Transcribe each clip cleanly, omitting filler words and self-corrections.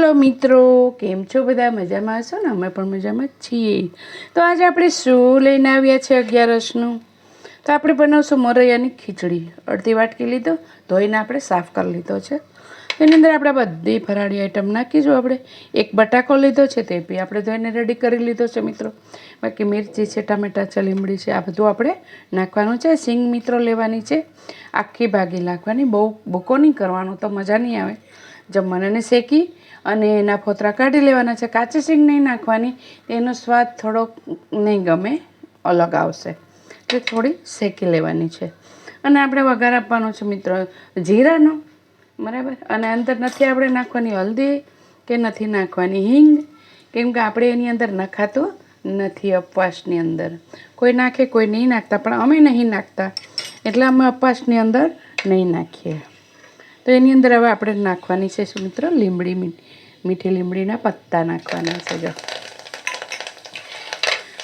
Hello મિત્રો, કેમ છો બધા? મજામાં હશો ને? અમે પણ મજામાં જ છીએ. તો આજે આપણે શું લઈને આવ્યા છે 11રસનું? તો આપણે બનાવશું મોરૈયાની ખીચડી. અડધી વાટકી લીધો, ધોઈને આપણે સાફ કરી લીધો છે. એની અંદર આપણે બધી ફરાળી આઈટમ નાખીશું. આપણે એક બટાકો લીધો છે, તે બી આપણે ધોઈને રેડી કરી લીધો છે મિત્રો. બાકી મિરચી છે, ટામેટાં છે, લીમડી છે, આ બધું આપણે નાખવાનું છે. સિંગ મિત્રો લેવાની છે, આખી ભાગી નાખવાની. બહુ ભૂકો નહીં કરવાનો, તો મજા નહીં આવે જમવાને. શેકી અને એના ફોતરા કાઢી લેવાના છે. કાચી સિંગ નહીં નાખવાની, એનો સ્વાદ થોડોક નહીં ગમે, અલગ આવશે. એટલે થોડી શેકી લેવાની છે. અને આપણે વઘાર આપવાનો છે મિત્રો જીરાનો, બરાબર. અને અંદર નથી આપણે નાખવાની હલ્દી કે નથી નાખવાની હિંગ, કેમ કે આપણે એની અંદર નખાતું નથી. ઉપવાસની અંદર કોઈ નાખે, કોઈ નહીં નાખતા, પણ અમે નહીં નાખતા એટલે અમે ઉપવાસની અંદર નહીં નાખીએ. તો એની અંદર હવે આપણે નાખવાની છે શું મિત્રો? લીમડી, મીઠી લીમડીના પત્તા નાખવાના છે. જો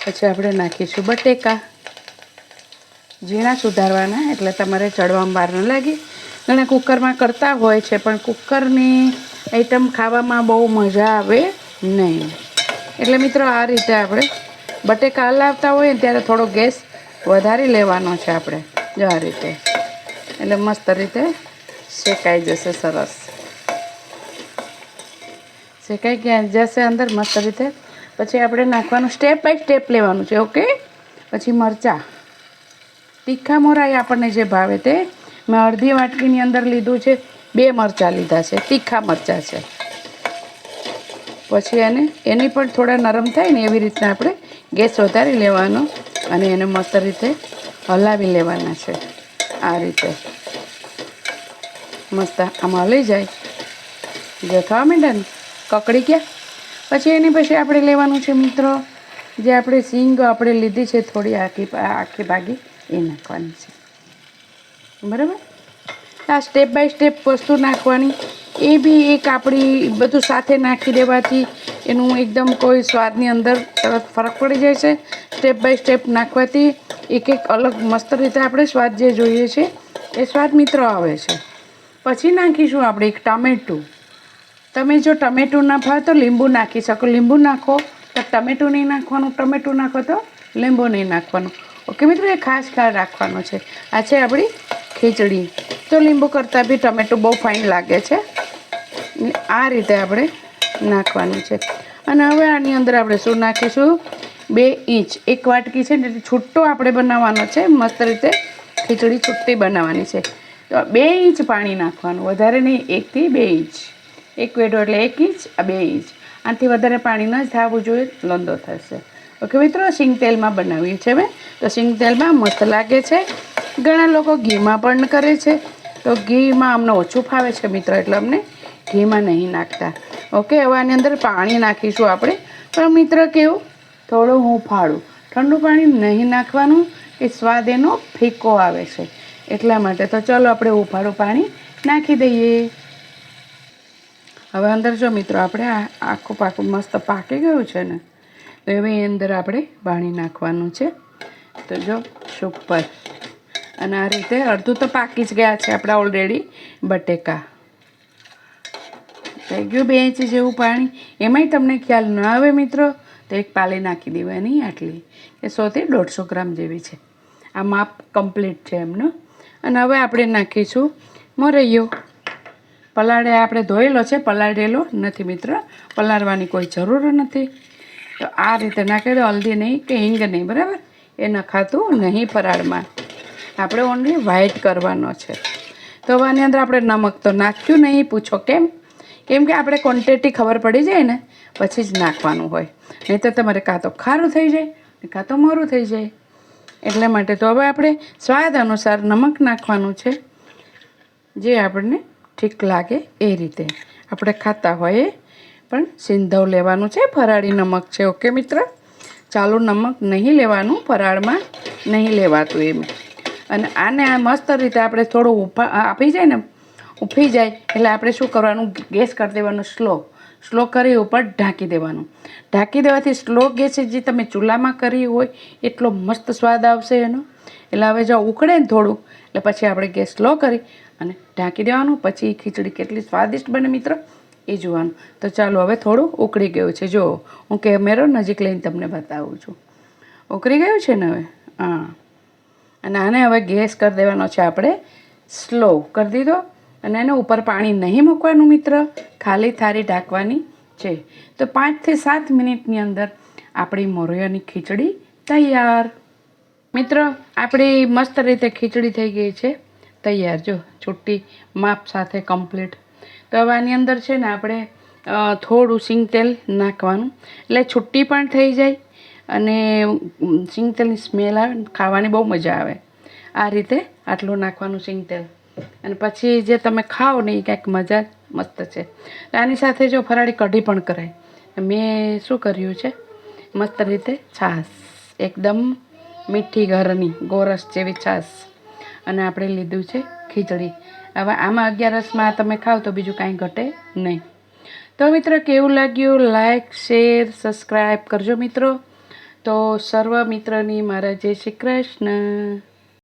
પછી આપણે નાખીશું બટેકા, ઝીણા સુધારવાના, એટલે તમારે ચડવામાં વાર ન લાગે. ઘણા કુકરમાં કરતા હોય છે, પણ કુકરની આઈટમ ખાવામાં બહુ મજા આવે નહીં. એટલે મિત્રો આ રીતે આપણે બટેકા હલાવતા હોય ને ત્યારે થોડો ગેસ વધારી લેવાનો છે આપણે. જો આ રીતે, એટલે મસ્ત રીતે શેકાઈ જશે. સરસ શેકાઈ ગયા જશે અંદર મસ્ત રીતે. પછી આપણે નાખવાનું, સ્ટેપ બાય સ્ટેપ લેવાનું છે. ઓકે. પછી મરચાં, તીખા મોરાઈ આપણને જે ભાવે તે. મેં અડધી વાટકીની અંદર લીધું છે, 2 મરચાં લીધા છે, તીખા મરચાં છે. પછી એની પણ થોડા નરમ થાય ને એવી રીતના આપણે ગેસ વધારી લેવાનો અને એને મસ્ત રીતે હલાવી લેવાના છે. આ રીતે મસ્ત આમાં હલી જાય. જો થવા માંડે ને કકડી ગયા પછી પછી આપણે લેવાનું છે મિત્રો જે આપણે સિંગ આપણે લીધી છે થોડી આખી ભાગી, એ નાખવાની છે, બરાબર. આ સ્ટેપ બાય સ્ટેપ વસ્તુ નાખવાની. એ બી એક આપણી બધું સાથે નાખી દેવાથી એનું એકદમ કોઈ સ્વાદની અંદર તરત ફરક પડી જાય છે. સ્ટેપ બાય સ્ટેપ નાખવાથી એક અલગ મસ્ત રીતે આપણે સ્વાદ જે જોઈએ છે એ સ્વાદ મિત્રો આવે છે. પછી નાખીશું આપણે એક ટામેટું. તમે જો ટમેટું ના ભાવે તો લીંબુ નાખી શકો. લીંબુ નાખો તો ટમેટું નહીં નાખવાનું, ટમેટું નાખો તો લીંબુ નહીં નાખવાનું. ઓકે મિત્રો, એ ખાસ ખ્યાલ રાખવાનો છે. આ છે આપણી ખીચડી. તો લીંબુ કરતાં બી ટમેટું બહુ ફાઇન લાગે છે. આ રીતે આપણે નાખવાનું છે. અને હવે આની અંદર આપણે શું નાખીશું? 2 ઇંચ, 1 વાટકી છે ને એટલે છૂટ્ટો આપણે બનાવવાનો છે. મસ્ત રીતે ખીચડી છૂટ્ટી બનાવવાની છે. તો 2 ઇંચ પાણી નાખવાનું, વધારે નહીં. 1 થી 2 ઇંચ, 1 વેઢો એટલે 1 ઇંચ, આ 2 ઇંચ. આનાથી વધારે પાણી ન જ થવું જોઈએ, લોંદો થશે. ઓકે મિત્રો, સિંગ તેલમાં બનાવીએ છીએ હવે. તો સિંગ તેલમાં મસ્ત લાગે છે. ઘણા લોકો ઘીમાં પણ કરે છે, તો ઘીમાં અમને ઓછું ફાવે છે મિત્રો, એટલે અમને ઘીમાં નહીં નાખતા. ઓકે. હવે આની અંદર પાણી નાખીશું આપણે, પણ મિત્ર કેવું થોડું હુંફાળું. ઠંડુ પાણી નહીં નાખવાનું, એ સ્વાદ એનો ફીકો આવે છે એટલા માટે. તો ચલો આપણે હુંફાળું પાણી નાખી દઈએ. હવે અંદર જો મિત્રો આપણે આખું પાકું મસ્ત પાકી ગયું છે ને, તો હવે એ અંદર આપણે પાણી નાખવાનું છે. તો જો સુપર. અને આ રીતે અડધું તો પાકી જ ગયા છે આપણા ઓલરેડી બટેકા. થઈ ગયું 2 ઇંચ જેવું પાણી. એમાંય તમને ખ્યાલ ન આવે મિત્રો તો એક પાલી નાખી દેવાની, આટલી કે 100 થી 150 ગ્રામ જેવી છે. આ માપ કમ્પ્લીટ છે એમનું. અને હવે આપણે નાખીશું મોરૈયો. પલાળે આપણે ધોયેલો છે, પલાળેલો નથી મિત્રો, પલાળવાની કોઈ જરૂર નથી. તો આ રીતે નાખી દો. હલ્દી નહીં કે હિંગ નહીં, બરાબર. એ નખાતું નહીં ફરાળમાં. આપણે ઓનલી વ્હાઈટ કરવાનો છે. તો આની અંદર આપણે નમક તો નાખ્યું નહીં. પૂછો કેમ? કેમ કે આપણે ક્વોન્ટિટી ખબર પડી જાય ને પછી જ નાખવાનું હોય, નહીં તો તમારે કાં તો ખારું થઈ જાય કાં તો મોરું થઈ જાય. એટલા માટે તો હવે આપણે સ્વાદ અનુસાર નમક નાખવાનું છે, જે આપણને ઠીક લાગે એ રીતે આપણે ખાતા હોઈએ. પણ સિંધવ લેવાનું છે, ફરાળી નમક છે. ઓકે મિત્ર, ચાલુ નમક નહીં લેવાનું, ફરાળમાં નહીં લેવાતું એમ. અને આને આ મસ્ત રીતે આપણે થોડું આપી જાય ને, ઉફી જાય એટલે આપણે શું કરવાનું? ગેસ કરી દેવાનું સ્લો કરી ઉપર ઢાંકી દેવાનું. ઢાંકી દેવાથી સ્લો ગેસ જે તમે ચૂલામાં કરી હોય એટલો મસ્ત સ્વાદ આવશે એનો. એટલે હવે જો ઉકળે ને થોડું, એટલે પછી આપણે ગેસ સ્લો કરી અને ઢાંકી દેવાનું. પછી ખીચડી કેટલી સ્વાદિષ્ટ બને મિત્રો એ જોવાનું. તો ચાલો હવે થોડું ઉકળી ગયું છે. જો હું કેમેરો નજીક લઈને તમને બતાવું છું. ઉકળી ગયું છે ને હવે. હા, અને આને હવે ગેસ કરી દેવાનો છે આપણે સ્લો કરી દીધો. અને એને ઉપર પાણી નહીં મૂકવાનું મિત્ર, ખાલી થાળી ઢાંકવાની છે. તો 5 થી 7 મિનિટની અંદર આપણી મોરૈયાની ખીચડી તૈયાર. મિત્ર, આપણી મસ્ત રીતે ખીચડી થઈ ગઈ છે તૈયાર. જો છુટ્ટી માપ સાથે કમ્પ્લીટ. તો હવે આની અંદર છે ને આપણે થોડું સિંગ તેલ નાખવાનું, એટલે છુટ્ટી પણ થઈ જાય અને સિંગ તેલની સ્મેલ આવે, ખાવાની બહુ મજા આવે. આ રીતે આટલું નાખવાનું સિંગ તેલ, અને પછી જે તમે ખાઓ ને એ કાંઈક મજા મસ્ત છે. આની સાથે જો ફરાળી કઢી પણ કરાય. મેં શું કર્યું છે, મસ્ત રીતે છાશ, એકદમ મીઠી ઘરની ગોરસ જેવી છાશ, અને આપણે લીધું છે ખીચડી. હવે આમાં 11રસમાં તમે ખાઓ તો બીજું કાંઈ ઘટે નહીં. તો મિત્રો કેવું લાગ્યું? લાઈક, શેર, સબસ્ક્રાઈબ કરજો મિત્રો. તો સર્વ મિત્રની મારા જય શ્રી કૃષ્ણ.